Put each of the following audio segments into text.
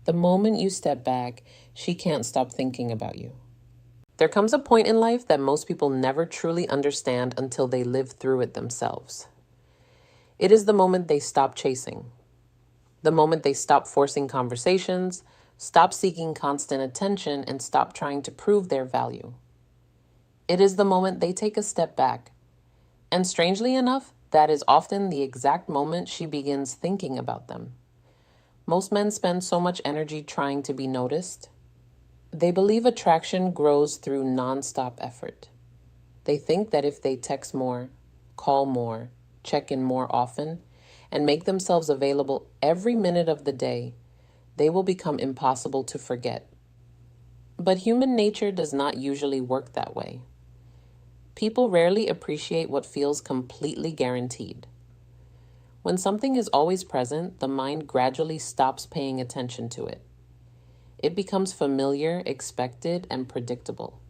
The moment you step back, she can't stop thinking about you. There comes a point in life that most people never truly understand until they live through it themselves. It is the moment they stop chasing, the moment they stop forcing conversations, stop seeking constant attention, and stop trying to prove their value. It is the moment they take a step back. And strangely enough, that is often the exact moment she begins thinking about them. Most men spend so much energy trying to be noticed. They believe attraction grows through nonstop effort. They think that if they text more, call more, check in more often, and make themselves available every minute of the day, they will become impossible to forget. But human nature does not usually work that way. People rarely appreciate what feels completely guaranteed. When something is always present, the mind gradually stops paying attention to it. It becomes familiar, expected, and predictable.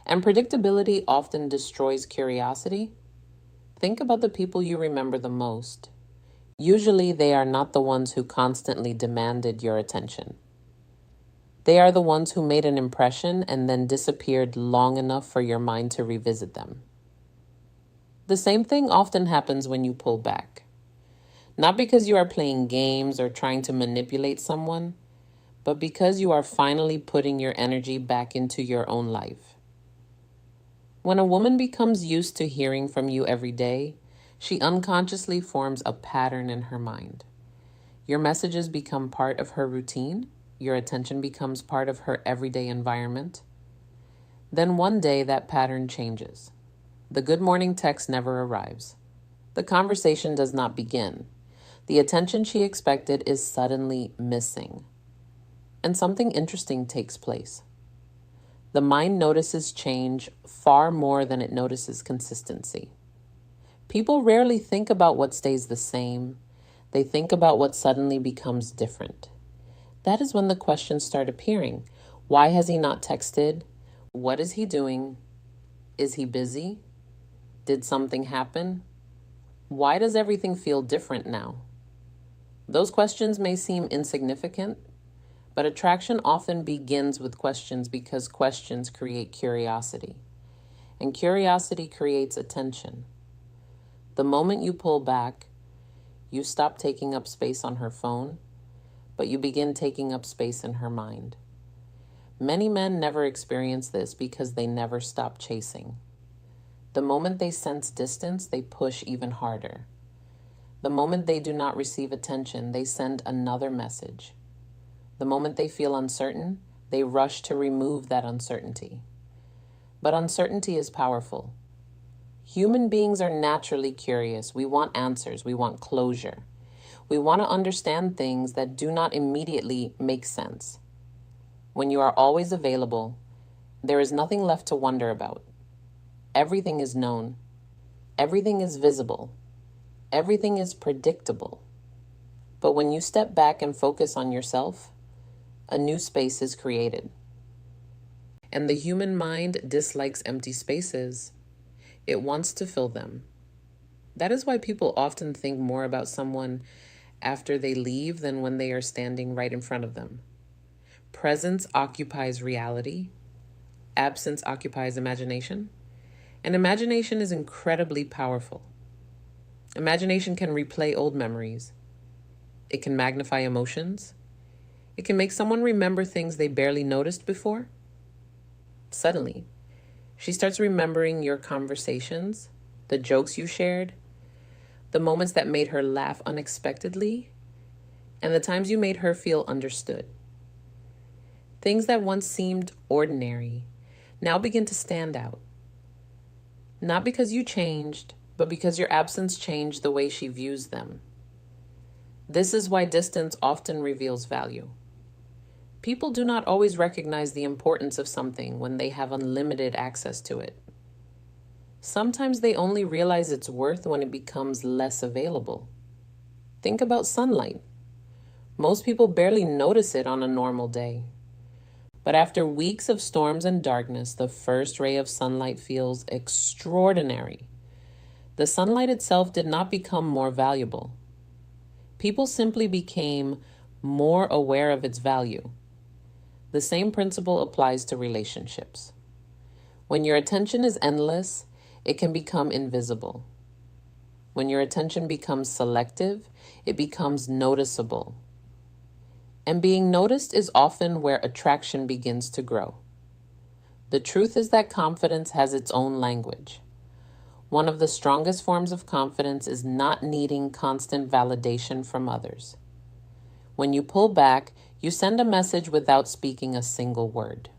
And predictability often destroys curiosity. Think about the people you remember the most. Usually, they are not the ones who constantly demanded your attention. They are the ones who made an impression and then disappeared long enough for your mind to revisit them. The same thing often happens when you pull back. Not because you are playing games or trying to manipulate someone, but because you are finally putting your energy back into your own life. When a woman becomes used to hearing from you every day, she unconsciously forms a pattern in her mind. Your messages become part of her routine. Your attention becomes part of her everyday environment. Then one day that pattern changes. The good morning text never arrives. The conversation does not begin. The attention she expected is suddenly missing. And something interesting takes place. The mind notices change far more than it notices consistency. People rarely think about what stays the same. They think about what suddenly becomes different. That is when the questions start appearing. Why has he not texted? What is he doing? Is he busy? Did something happen? Why does everything feel different now? Those questions may seem insignificant, but attraction often begins with questions because questions create curiosity. And curiosity creates attention. The moment you pull back, you stop taking up space on her phone, but you begin taking up space in her mind. Many men never experience this because they never stop chasing. The moment they sense distance, they push even harder. The moment they do not receive attention, they send another message. The moment they feel uncertain, they rush to remove that uncertainty. But uncertainty is powerful. Human beings are naturally curious. We want answers. We want closure. We want to understand things that do not immediately make sense. When you are always available, there is nothing left to wonder about. Everything is known. Everything is visible. Everything is predictable. But when you step back and focus on yourself, a new space is created. And the human mind dislikes empty spaces. It wants to fill them. That is why people often think more about someone after they leave than when they are standing right in front of them. Presence occupies reality. Absence occupies imagination. And imagination is incredibly powerful. Imagination can replay old memories. It can magnify emotions. It can make someone remember things they barely noticed before. Suddenly, she starts remembering your conversations, the jokes you shared, the moments that made her laugh unexpectedly, and the times you made her feel understood. Things that once seemed ordinary now begin to stand out. Not because you changed, but because your absence changed the way she views them. This is why distance often reveals value. People do not always recognize the importance of something when they have unlimited access to it. Sometimes they only realize its worth when it becomes less available. Think about sunlight. Most people barely notice it on a normal day. But after weeks of storms and darkness, the first ray of sunlight feels extraordinary. The sunlight itself did not become more valuable. People simply became more aware of its value. The same principle applies to relationships. When your attention is endless, it can become invisible. When your attention becomes selective, it becomes noticeable. And being noticed is often where attraction begins to grow. The truth is that confidence has its own language. One of the strongest forms of confidence is not needing constant validation from others. When you pull back, you send a message without speaking a single word.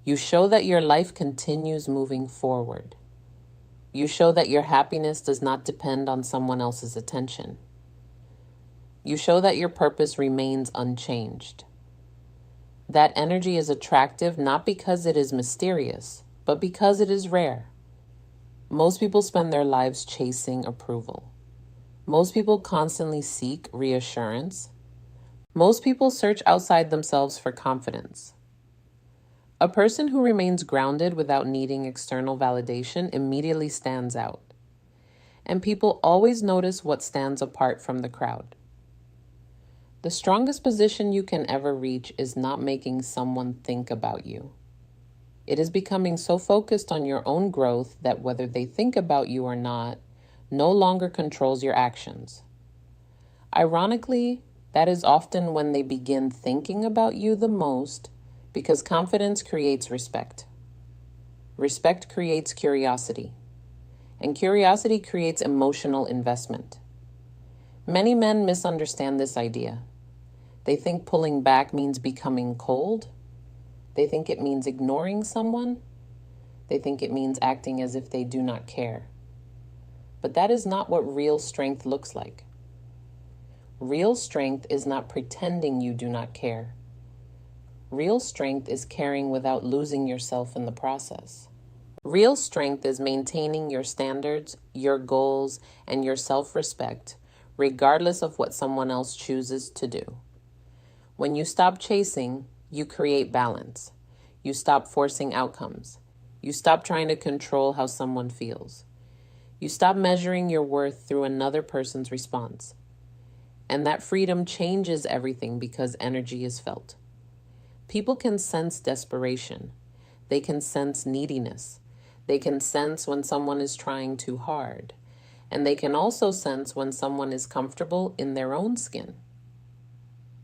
You show that your life continues moving forward. You show that your happiness does not depend on someone else's attention. You show that your purpose remains unchanged. That energy is attractive not because it is mysterious, but because it is rare. Most people spend their lives chasing approval. Most people constantly seek reassurance. Most people search outside themselves for confidence. A person who remains grounded without needing external validation immediately stands out. And people always notice what stands apart from the crowd. The strongest position you can ever reach is not making someone think about you. It is becoming so focused on your own growth that whether they think about you or not, no longer controls your actions. Ironically, that is often when they begin thinking about you the most, because confidence creates respect. Respect creates curiosity, and curiosity creates emotional investment. Many men misunderstand this idea. They think pulling back means becoming cold. They think it means ignoring someone. They think it means acting as if they do not care. But that is not what real strength looks like. Real strength is not pretending you do not care. Real strength is caring without losing yourself in the process. Real strength is maintaining your standards, your goals, and your self-respect, regardless of what someone else chooses to do. When you stop chasing, you create balance. You stop forcing outcomes. You stop trying to control how someone feels. You stop measuring your worth through another person's response. And that freedom changes everything because energy is felt. People can sense desperation. They can sense neediness. They can sense when someone is trying too hard. And they can also sense when someone is comfortable in their own skin.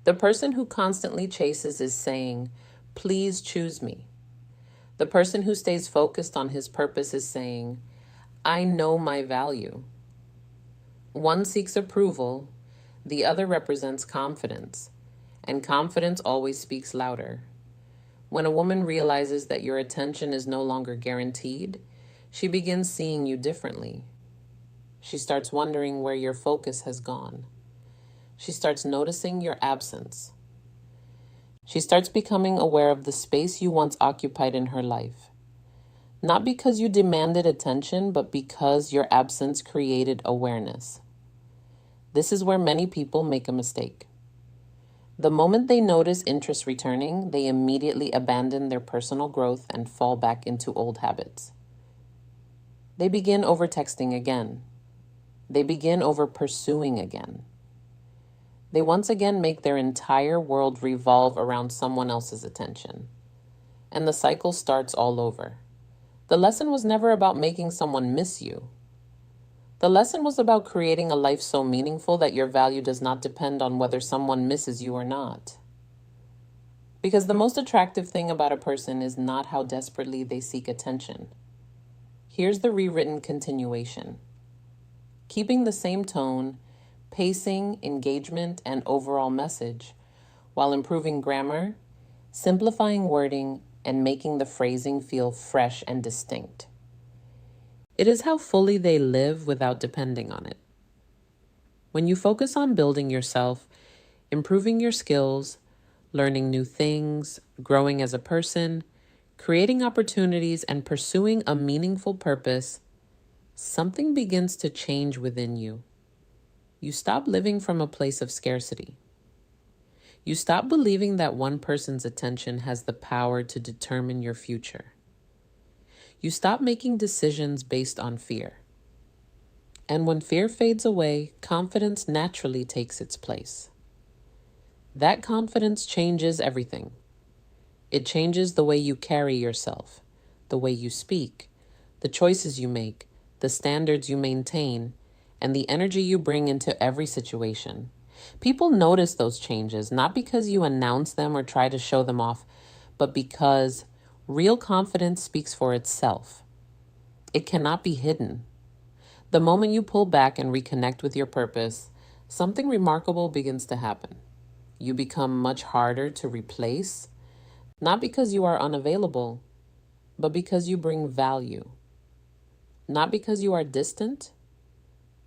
The person who constantly chases is saying, "Please choose me." The person who stays focused on his purpose is saying, "I know my value." One seeks approval, the other represents confidence, and confidence always speaks louder. When a woman realizes that your attention is no longer guaranteed, she begins seeing you differently. She starts wondering where your focus has gone. She starts noticing your absence. She starts becoming aware of the space you once occupied in her life. Not because you demanded attention, but because your absence created awareness. This is where many people make a mistake. The moment they notice interest returning, they immediately abandon their personal growth and fall back into old habits. They begin over-texting again. They begin over-pursuing again. They once again make their entire world revolve around someone else's attention. And the cycle starts all over. The lesson was never about making someone miss you. The lesson was about creating a life so meaningful that your value does not depend on whether someone misses you or not. Because the most attractive thing about a person is not how desperately they seek attention. Here's the rewritten continuation. Keeping the same tone, pacing, engagement, and overall message, while improving grammar, simplifying wording, and making the phrasing feel fresh and distinct. It is how fully they live without depending on it. When you focus on building yourself, improving your skills, learning new things, growing as a person, creating opportunities, and pursuing a meaningful purpose, something begins to change within you. You stop living from a place of scarcity. You stop believing that one person's attention has the power to determine your future. You stop making decisions based on fear. And when fear fades away, confidence naturally takes its place. That confidence changes everything. It changes the way you carry yourself, the way you speak, the choices you make, the standards you maintain, and the energy you bring into every situation. People notice those changes, not because you announce them or try to show them off, but because real confidence speaks for itself. It cannot be hidden. The moment you pull back and reconnect with your purpose, something remarkable begins to happen. You become much harder to replace, not because you are unavailable, but because you bring value. Not because you are distant,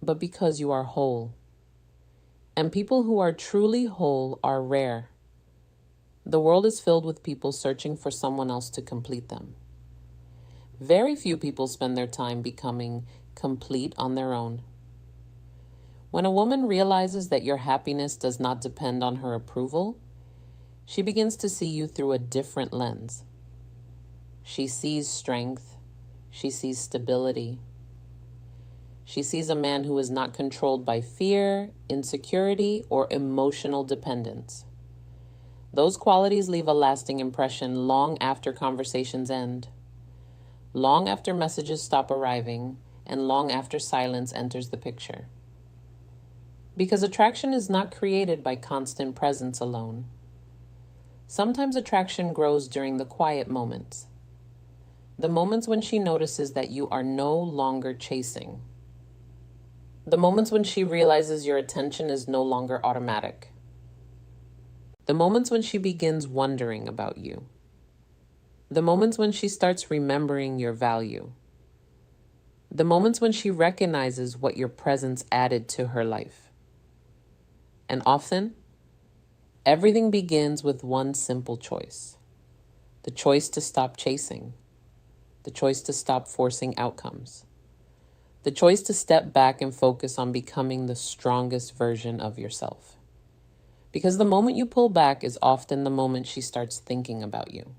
but because you are whole. And people who are truly whole are rare. The world is filled with people searching for someone else to complete them. Very few people spend their time becoming complete on their own. When a woman realizes that your happiness does not depend on her approval, she begins to see you through a different lens. She sees strength. She sees stability. She sees a man who is not controlled by fear, insecurity, or emotional dependence. Those qualities leave a lasting impression long after conversations end, long after messages stop arriving, and long after silence enters the picture. Because attraction is not created by constant presence alone. Sometimes attraction grows during the quiet moments. The moments when she notices that you are no longer chasing. The moments when she realizes your attention is no longer automatic. The moments when she begins wondering about you. The moments when she starts remembering your value. The moments when she recognizes what your presence added to her life. And often, everything begins with one simple choice. The choice to stop chasing. The choice to stop forcing outcomes. The choice to step back and focus on becoming the strongest version of yourself. Because the moment you pull back is often the moment she starts thinking about you.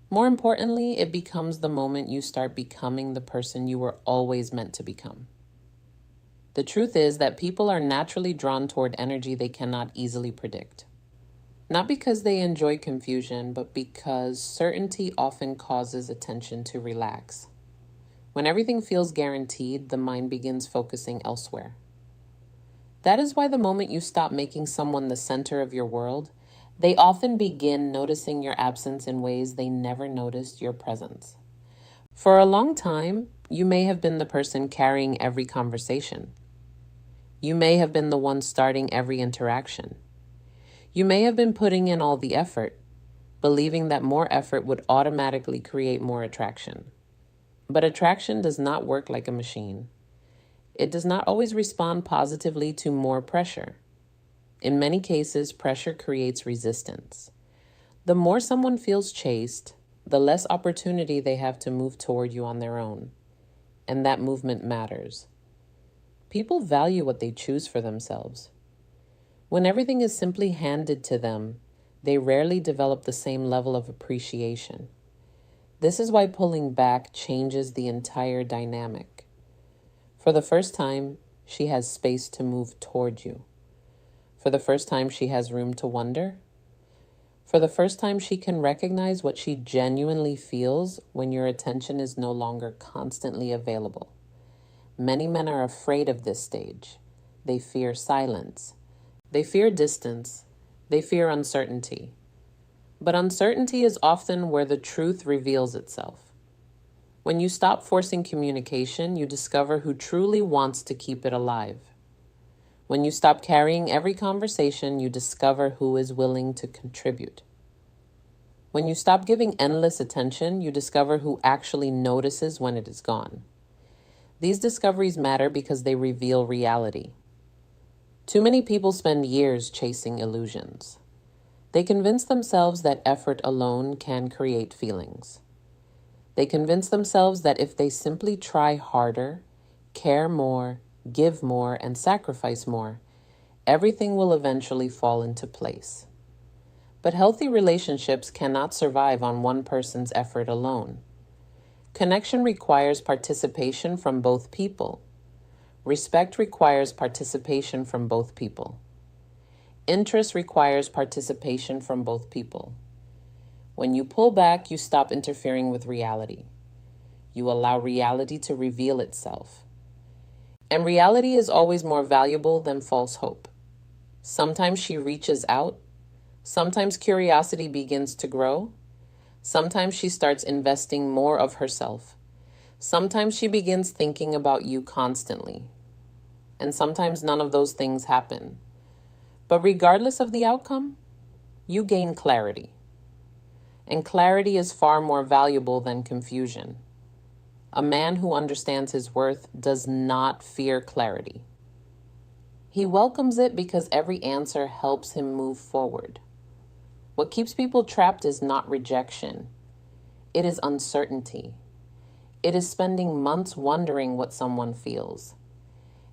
More importantly, it becomes the moment you start becoming the person you were always meant to become. The truth is that people are naturally drawn toward energy they cannot easily predict. Not because they enjoy confusion, but because certainty often causes attention to relax. When everything feels guaranteed, the mind begins focusing elsewhere. That is why the moment you stop making someone the center of your world, they often begin noticing your absence in ways they never noticed your presence. For a long time, you may have been the person carrying every conversation. You may have been the one starting every interaction. You may have been putting in all the effort, believing that more effort would automatically create more attraction. But attraction does not work like a machine. It does not always respond positively to more pressure. In many cases, pressure creates resistance. The more someone feels chased, the less opportunity they have to move toward you on their own. And that movement matters. People value what they choose for themselves. When everything is simply handed to them, they rarely develop the same level of appreciation. This is why pulling back changes the entire dynamic. For the first time, she has space to move toward you. For the first time, she has room to wonder. For the first time, she can recognize what she genuinely feels when your attention is no longer constantly available. Many men are afraid of this stage. They fear silence. They fear distance. They fear uncertainty. But uncertainty is often where the truth reveals itself. When you stop forcing communication, you discover who truly wants to keep it alive. When you stop carrying every conversation, you discover who is willing to contribute. When you stop giving endless attention, you discover who actually notices when it is gone. These discoveries matter because they reveal reality. Too many people spend years chasing illusions. They convince themselves that effort alone can create feelings. They convince themselves that if they simply try harder, care more, give more, and sacrifice more, everything will eventually fall into place. But healthy relationships cannot survive on one person's effort alone. Connection requires participation from both people. Respect requires participation from both people. Interest requires participation from both people. When you pull back, you stop interfering with reality. You allow reality to reveal itself. And reality is always more valuable than false hope. Sometimes she reaches out. Sometimes curiosity begins to grow. Sometimes she starts investing more of herself. Sometimes she begins thinking about you constantly. And sometimes none of those things happen. But regardless of the outcome, you gain clarity. And clarity is far more valuable than confusion. A man who understands his worth does not fear clarity. He welcomes it because every answer helps him move forward. What keeps people trapped is not rejection. It is uncertainty. It is spending months wondering what someone feels.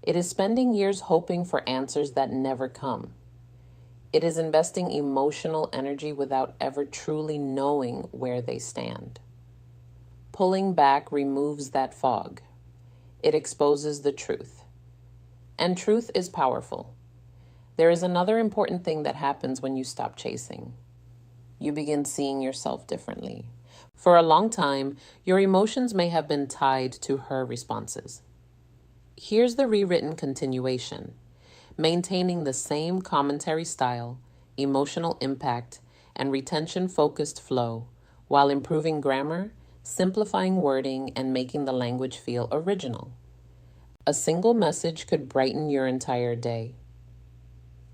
It is spending years hoping for answers that never come. It is investing emotional energy without ever truly knowing where they stand. Pulling back removes that fog. It exposes the truth. And truth is powerful. There is another important thing that happens when you stop chasing. You begin seeing yourself differently. For a long time, your emotions may have been tied to her responses. Here's the rewritten continuation. Maintaining the same commentary style, emotional impact, and retention-focused flow, while improving grammar, simplifying wording, and making the language feel original. A single message could brighten your entire day.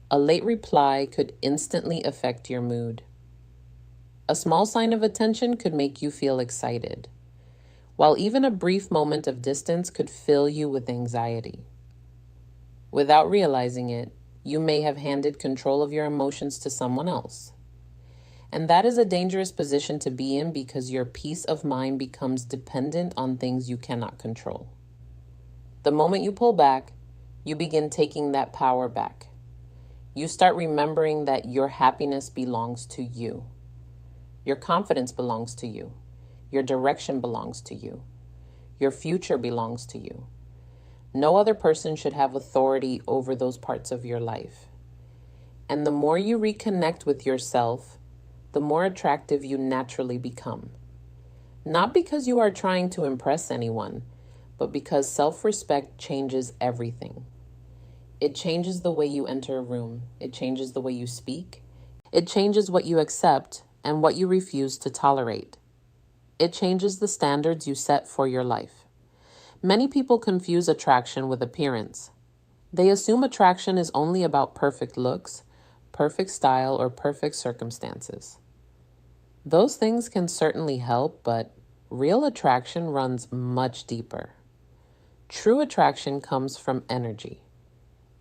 A late reply could instantly affect your mood. A small sign of attention could make you feel excited, while even a brief moment of distance could fill you with anxiety. Without realizing it, you may have handed control of your emotions to someone else. And that is a dangerous position to be in because your peace of mind becomes dependent on things you cannot control. The moment you pull back, you begin taking that power back. You start remembering that your happiness belongs to you. Your confidence belongs to you. Your direction belongs to you. Your future belongs to you. No other person should have authority over those parts of your life. And the more you reconnect with yourself, the more attractive you naturally become. Not because you are trying to impress anyone, but because self-respect changes everything. It changes the way you enter a room. It changes the way you speak. It changes what you accept and what you refuse to tolerate. It changes the standards you set for your life. Many people confuse attraction with appearance. They assume attraction is only about perfect looks, perfect style, or perfect circumstances. Those things can certainly help, but real attraction runs much deeper. True attraction comes from energy.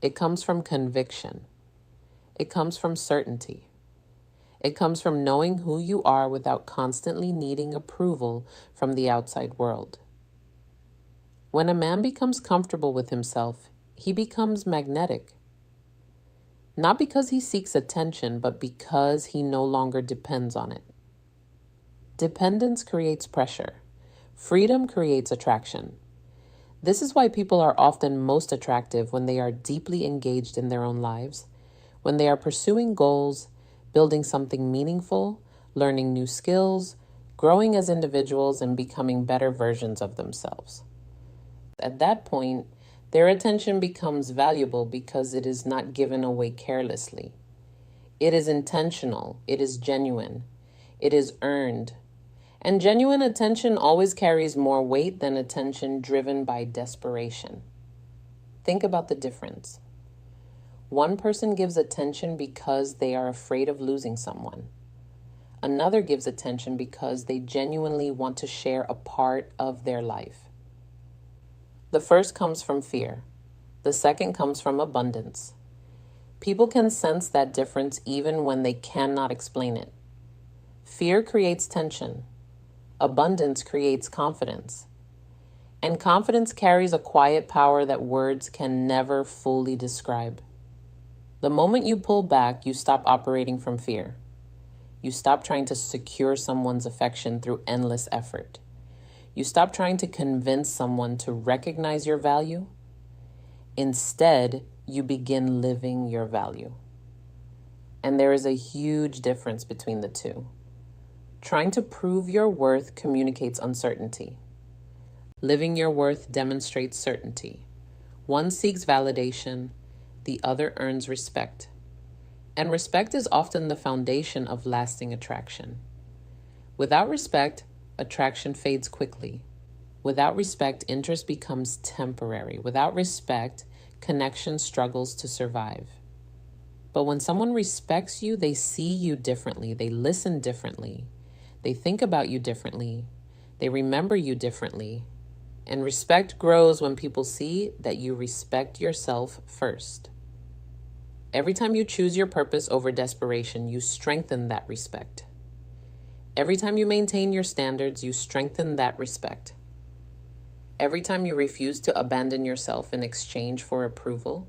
It comes from conviction. It comes from certainty. It comes from knowing who you are without constantly needing approval from the outside world. When a man becomes comfortable with himself, he becomes magnetic. Not because he seeks attention, but because he no longer depends on it. Dependence creates pressure. Freedom creates attraction. This is why people are often most attractive when they are deeply engaged in their own lives, when they are pursuing goals, building something meaningful, learning new skills, growing as individuals, and becoming better versions of themselves. At that point, their attention becomes valuable because it is not given away carelessly. It is intentional. It is genuine. It is earned. And genuine attention always carries more weight than attention driven by desperation. Think about the difference. One person gives attention because they are afraid of losing someone. Another gives attention because they genuinely want to share a part of their life. The first comes from fear. The second comes from abundance. People can sense that difference even when they cannot explain it. Fear creates tension. Abundance creates confidence. And confidence carries a quiet power that words can never fully describe. The moment you pull back, you stop operating from fear. You stop trying to secure someone's affection through endless effort. You stop trying to convince someone to recognize your value. Instead, you begin living your value. And there is a huge difference between the two. Trying to prove your worth communicates uncertainty. Living your worth demonstrates certainty. One seeks validation, the other earns respect. And respect is often the foundation of lasting attraction. Without respect, attraction fades quickly. Without respect, interest becomes temporary. Without respect, connection struggles to survive. But when someone respects you, they see you differently. They listen differently. They think about you differently. They remember you differently. And respect grows when people see that you respect yourself first. Every time you choose your purpose over desperation, you strengthen that respect. Every time you maintain your standards, you strengthen that respect. Every time you refuse to abandon yourself in exchange for approval,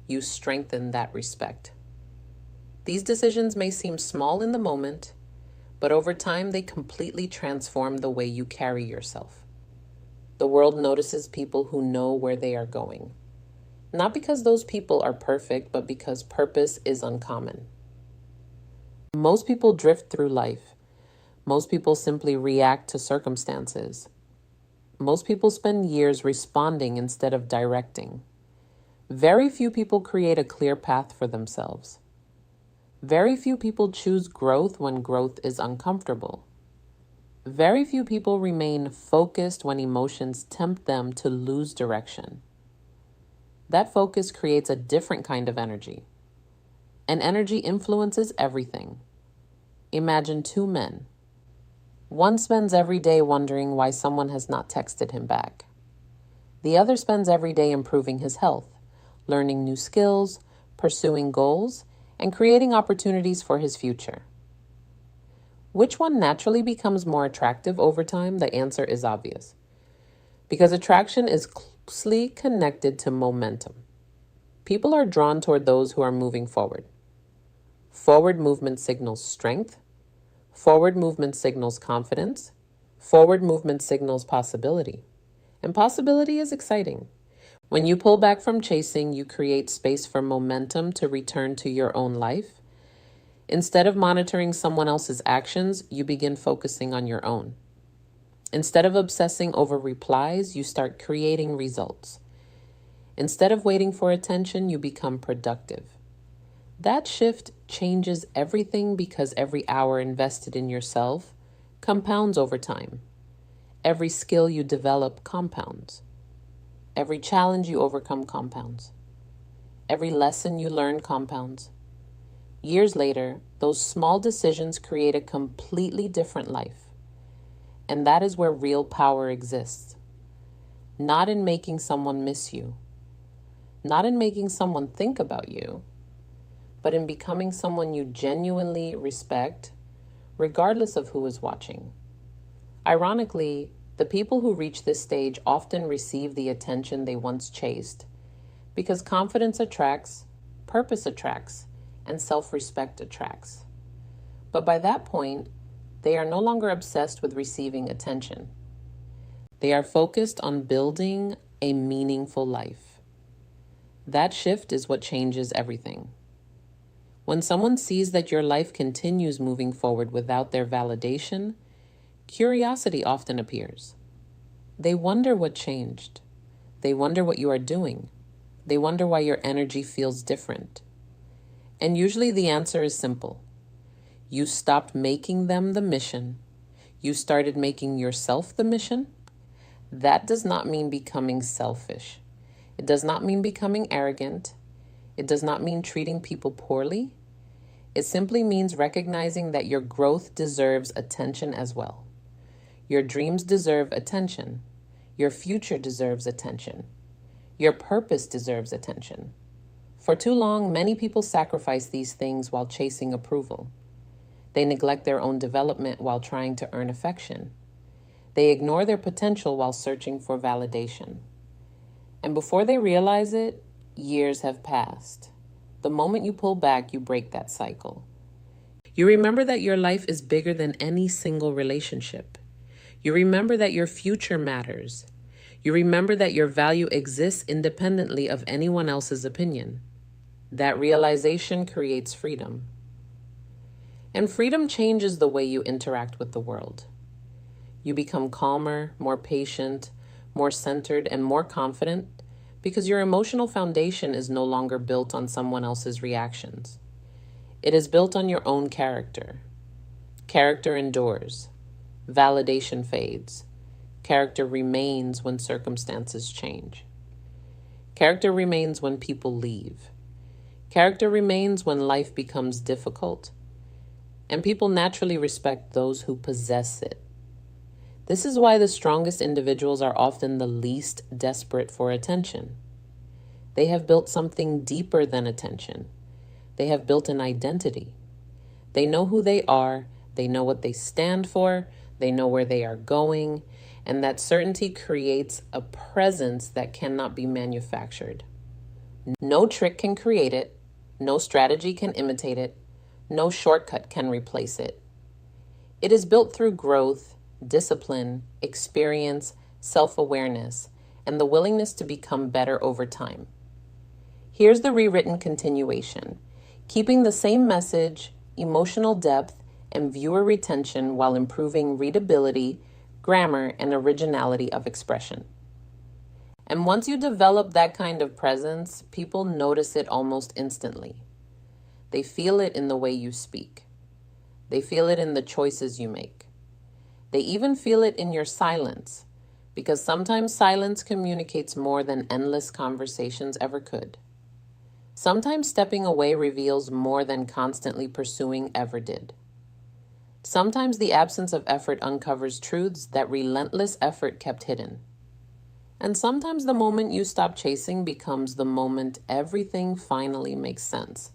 you strengthen that respect. These decisions may seem small in the moment, but over time they completely transform the way you carry yourself. The world notices people who know where they are going. Not because those people are perfect, but because purpose is uncommon. Most people drift through life. Most people simply react to circumstances. Most people spend years responding instead of directing. Very few people create a clear path for themselves. Very few people choose growth when growth is uncomfortable. Very few people remain focused when emotions tempt them to lose direction. That focus creates a different kind of energy. And energy influences everything. Imagine two men. One spends every day wondering why someone has not texted him back. The other spends every day improving his health, learning new skills, pursuing goals, and creating opportunities for his future. Which one naturally becomes more attractive over time? The answer is obvious. Because attraction is closely connected to momentum. People are drawn toward those who are moving forward. Forward movement signals strength. Forward movement signals confidence. Forward movement signals possibility. And possibility is exciting. When you pull back from chasing, you create space for momentum to return to your own life. Instead of monitoring someone else's actions, you begin focusing on your own. Instead of obsessing over replies, you start creating results. Instead of waiting for attention, you become productive. That shift changes everything because every hour invested in yourself compounds over time. Every skill you develop compounds. Every challenge you overcome compounds. Every lesson you learn compounds. Years later, those small decisions create a completely different life. And that is where real power exists. Not in making someone miss you. Not in making someone think about you. But in becoming someone you genuinely respect, regardless of who is watching. Ironically, the people who reach this stage often receive the attention they once chased because confidence attracts, purpose attracts, and self-respect attracts. But by that point, they are no longer obsessed with receiving attention. They are focused on building a meaningful life. That shift is what changes everything. When someone sees that your life continues moving forward without their validation, curiosity often appears. They wonder what changed. They wonder what you are doing. They wonder why your energy feels different. And usually the answer is simple. You stopped making them the mission. You started making yourself the mission. That does not mean becoming selfish. It does not mean becoming arrogant. It does not mean treating people poorly. It simply means recognizing that your growth deserves attention as well. Your dreams deserve attention. Your future deserves attention. Your purpose deserves attention. For too long, many people sacrifice these things while chasing approval. They neglect their own development while trying to earn affection. They ignore their potential while searching for validation. And before they realize it, years have passed. The moment you pull back, you break that cycle. You remember that your life is bigger than any single relationship. You remember that your future matters. You remember that your value exists independently of anyone else's opinion. That realization creates freedom. And freedom changes the way you interact with the world. You become calmer, more patient, more centered, and more confident because your emotional foundation is no longer built on someone else's reactions. It is built on your own character. Character endures. Validation fades. Character remains when circumstances change. Character remains when people leave. Character remains when life becomes difficult. And people naturally respect those who possess it. This is why the strongest individuals are often the least desperate for attention. They have built something deeper than attention. They have built an identity. They know who they are, they know what they stand for, they know where they are going, and that certainty creates a presence that cannot be manufactured. No trick can create it, no strategy can imitate it, no shortcut can replace it. It is built through growth, discipline, experience, self-awareness, and the willingness to become better over time. Here's the rewritten continuation, keeping the same message, emotional depth, and viewer retention while improving readability, grammar, and originality of expression. And once you develop that kind of presence, people notice it almost instantly. They feel it in the way you speak. They feel it in the choices you make. They even feel it in your silence, because sometimes silence communicates more than endless conversations ever could. Sometimes stepping away reveals more than constantly pursuing ever did. Sometimes the absence of effort uncovers truths that relentless effort kept hidden. And sometimes the moment you stop chasing becomes the moment everything finally makes sense,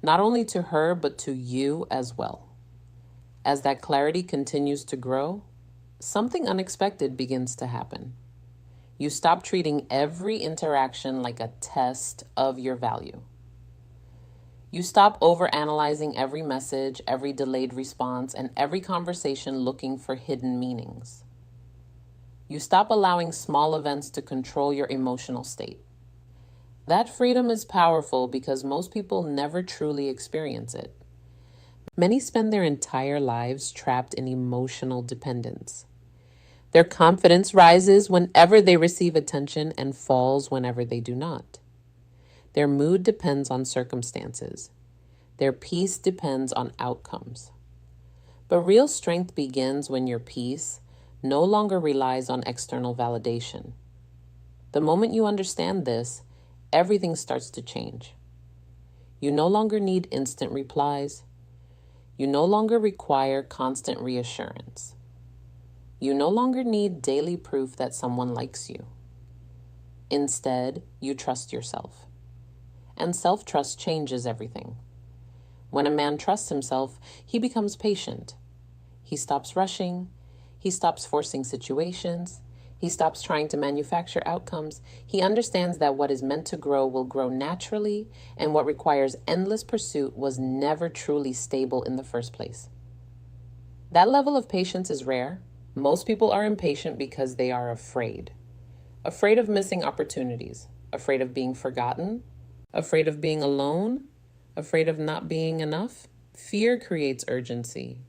not only to her, but to you as well. As that clarity continues to grow, something unexpected begins to happen. You stop treating every interaction like a test of your value. You stop overanalyzing every message, every delayed response, and every conversation looking for hidden meanings. You stop allowing small events to control your emotional state. That freedom is powerful because most people never truly experience it. Many spend their entire lives trapped in emotional dependence. Their confidence rises whenever they receive attention and falls whenever they do not. Their mood depends on circumstances. Their peace depends on outcomes. But real strength begins when your peace no longer relies on external validation. The moment you understand this, everything starts to change. You no longer need instant replies. You no longer require constant reassurance. You no longer need daily proof that someone likes you. Instead, you trust yourself. And self-trust changes everything. When a man trusts himself, he becomes patient. He stops rushing. He stops forcing situations. He stops trying to manufacture outcomes. He understands that what is meant to grow will grow naturally, and what requires endless pursuit was never truly stable in the first place. That level of patience is rare. Most people are impatient because they are afraid. Afraid of missing opportunities, afraid of being forgotten, afraid of being alone, afraid of not being enough. Fear creates urgency.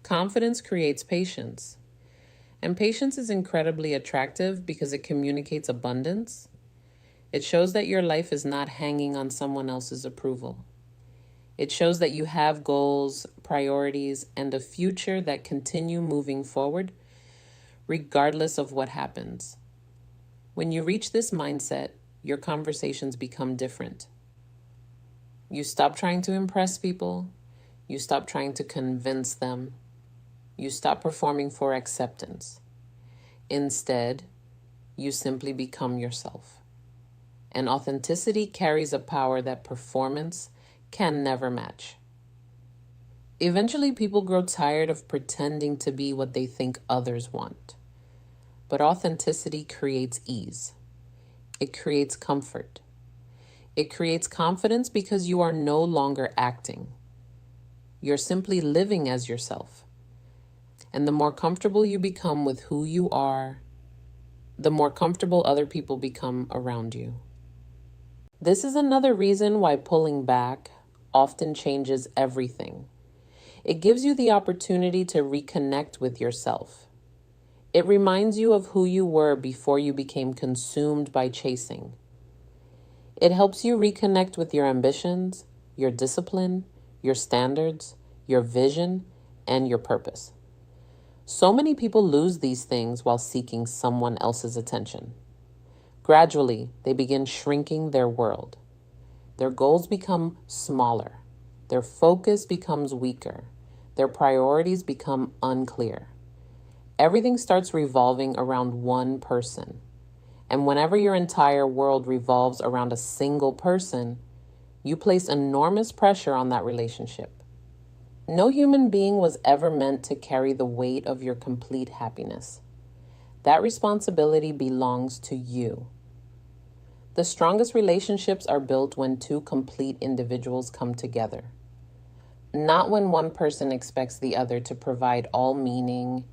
Confidence creates patience. And patience is incredibly attractive because it communicates abundance. It shows that your life is not hanging on someone else's approval. It shows that you have goals, priorities, and a future that continue moving forward, regardless of what happens. When you reach this mindset, your conversations become different. You stop trying to impress people. You stop trying to convince them. You stop performing for acceptance. Instead, you simply become yourself. And authenticity carries a power that performance can never match. Eventually, people grow tired of pretending to be what they think others want. But authenticity creates ease. It creates comfort. It creates confidence because you are no longer acting. You're simply living as yourself. And the more comfortable you become with who you are, the more comfortable other people become around you. This is another reason why pulling back often changes everything. It gives you the opportunity to reconnect with yourself. It reminds you of who you were before you became consumed by chasing. It helps you reconnect with your ambitions, your discipline, your standards, your vision, and your purpose. So many people lose these things while seeking someone else's attention. Gradually, they begin shrinking their world. Their goals become smaller. Their focus becomes weaker. Their priorities become unclear. Everything starts revolving around one person. And whenever your entire world revolves around a single person, you place enormous pressure on that relationship. No human being was ever meant to carry the weight of your complete happiness. That responsibility belongs to you. The strongest relationships are built when two complete individuals come together. Not when one person expects the other to provide all meaning,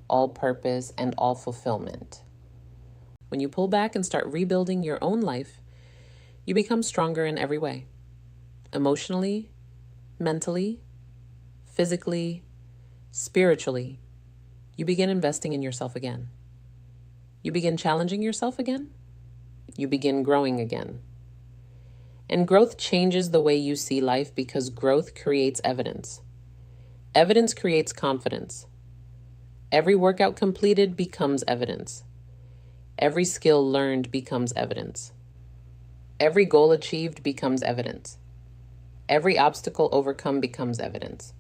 all purpose, and all fulfillment. When you pull back and start rebuilding your own life, you become stronger in every way. Emotionally, mentally, physically, spiritually. You begin investing in yourself again. You begin challenging yourself again. You begin growing again. And growth changes the way you see life because growth creates evidence. Evidence creates confidence. Every workout completed becomes evidence. Every skill learned becomes evidence. Every goal achieved becomes evidence. Every obstacle overcome becomes evidence.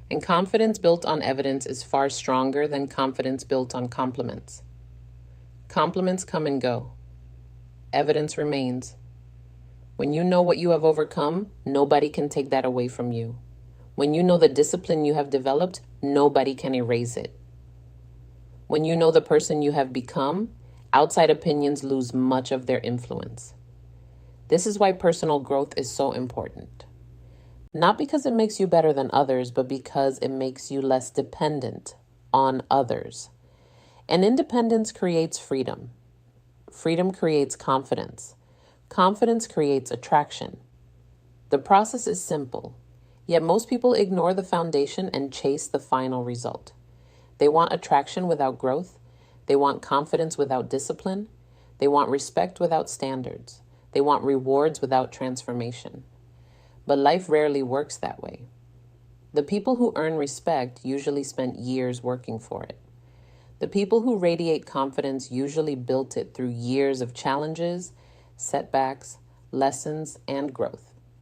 And confidence built on evidence is far stronger than confidence built on compliments. Compliments come and go. Evidence remains. When you know what you have overcome, nobody can take that away from you. When you know the discipline you have developed, nobody can erase it. When you know the person you have become, outside opinions lose much of their influence. This is why personal growth is so important. Not because it makes you better than others, but because it makes you less dependent on others. And independence creates freedom. Freedom creates confidence. Confidence creates attraction. The process is simple, yet most people ignore the foundation and chase the final result. They want attraction without growth. They want confidence without discipline. They want respect without standards. They want rewards without transformation. But life rarely works that way. The people who earn respect usually spent years working for it. The people who radiate confidence usually built it through years of challenges, setbacks, lessons, and growth.